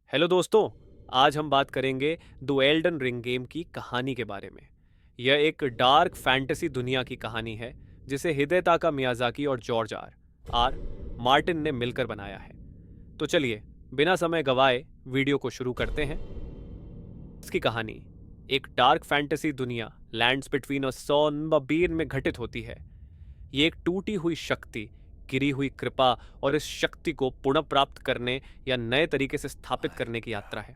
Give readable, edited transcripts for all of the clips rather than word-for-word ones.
Hello दोस्तों। आज हम बात करेंगे द एल्डन रिंग गेम की कहानी के बारे में। यह एक डार्क फैंटेसी दुनिया की कहानी है जिसे हिदेताका मियाजाकी और जॉर्ज आर आर मार्टिन ने मिलकर बनाया है। तो चलिए बिना समय गवाए वीडियो को शुरू करते हैं। इसकी कहानी एक डार्क फैंटेसी दुनिया लैंड्स बिटवीन अ सन व बीन में घटित होती है। ये एक टूटी हुई शक्ति, गिरी हुई कृपा और इस शक्ति को पुनः प्राप्त करने या नए तरीके से स्थापित करने की यात्रा है।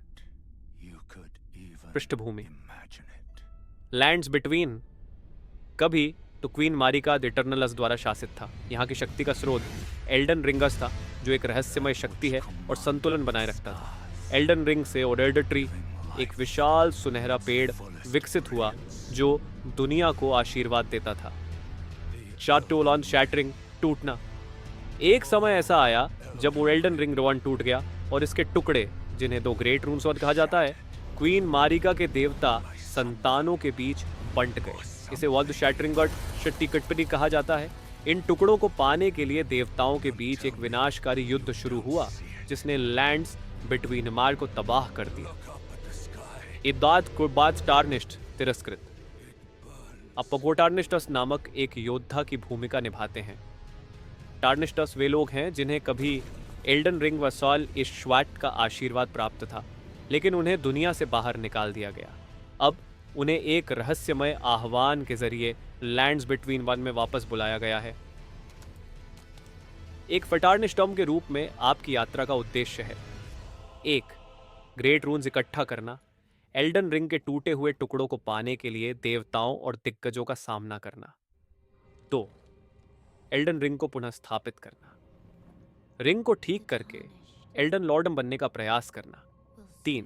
पृष्ठभूमि: लैंड्स बिटवीन कभी तो क्वीन मारिका द इटर्नलस द्वारा शासित था। यहाँ की शक्ति का स्रोत एल्डन रिंगस था, जो एक रहस्यमय शक्ति है और संतुलन बनाए रखता था। एल्डन रिंग से ओडेड ट्री, एक विशाल सुनहरा पेड़ विकसित हुआ जो दुनिया को आशीर्वाद देता था। शाटोल शैटरिंग, टूटना। एक समय ऐसा आया जब एल्डन रिंग रोवन टूट गया और इसके टुकड़े, जिन्हें दो ग्रेट रून्स कहा जाता है, क्वीन मारिका के देवता संतानों के बीच बंट गए। इसे वर्ल्ड शैटरिंग गॉड शट्टिकटपनी कहा जाता है। इन टुकड़ों को पाने के लिए देवताओं के बीच एक विनाशकारी युद्ध शुरू हुआ जिसने लैंड्स बिटवीन मार को तबाह कर दिया। इदात को बाद टार्निश्ड तिरस्कृत। अपोगोटार्निस्टस नामक एक योद्धा की भूमिका निभाते हैं। टार्निस्टस वे लोग हैं जिन्हें कभी एल्डन रिंग व सॉल इश्वाट का आशीर्वाद प्राप्त था, लेकिन उन्हें दुनिया से बाहर निकाल दिया गया। अब उन्हें एक रहस्यमय आह्वान के जरिए लैंड्स बिटवीन वन में वापस बुलाया गया है। एक फटार्निस्टॉम के रूप में आपकी यात्रा का उद्देश्य है: 1. ग्रेट रून्स इकट्ठा करना, एल्डन रिंग के टूटे हुए टुकड़ों को पाने के लिए देवताओं और दिग्गजों का सामना करना। 2. एल्डन रिंग को पुनः स्थापित करना, रिंग को ठीक करके एल्डन लॉर्डम बनने का प्रयास करना। 3.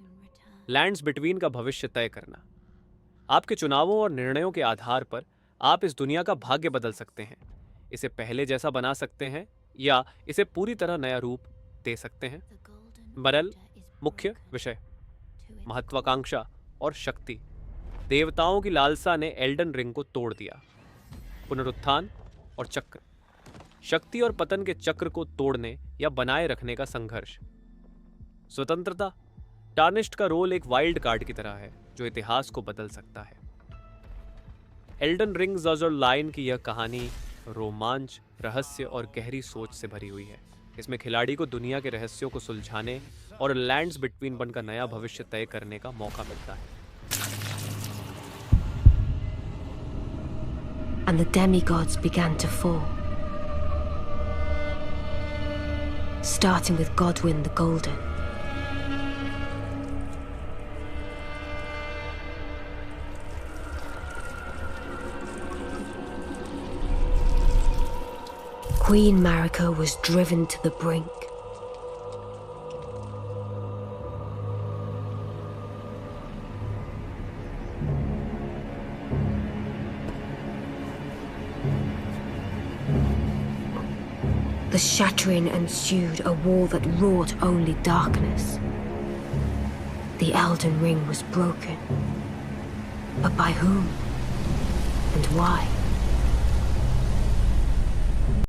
लैंड्स बिटवीन का भविष्य तय करना, आपके चुनावों और निर्णयों के आधार पर आप इस दुनिया का भाग्य बदल सकते हैं, इसे पहले जैसा बना सकते हैं या इसे पूरी तरह नया रूप दे सकते हैं। मरल, मुख्य विषय: महत्वाकांक्षा और शक्ति। देवताओं की लालसा ने एल्डन रिंग को तोड़ दिया। पुनरुत्थान और चक्र: शक्ति और पतन के चक्र को तोड़ने या बनाए रखने का संघर्ष। स्वतंत्रता: टार्निश्ड का रोल एक वाइल्ड कार्ड की तरह है जो इतिहास को बदल सकता है। एल्डन रिंग ज़र लाइन की यह कहानी रोमांच, रहस्य और गहरी सोच से भरी हुई है। इसमें खिलाड़ी को दुनिया के रहस्यों को सुलझाने और लैंड्स बिटवीन वन का नया भविष्य तय करने का मौका मिलता है। And the demigods began to fall, starting with Godwyn the Golden. Queen Marika was driven to the brink. The shattering ensued, a war that wrought only darkness. The Elden Ring was broken. But by whom? And why?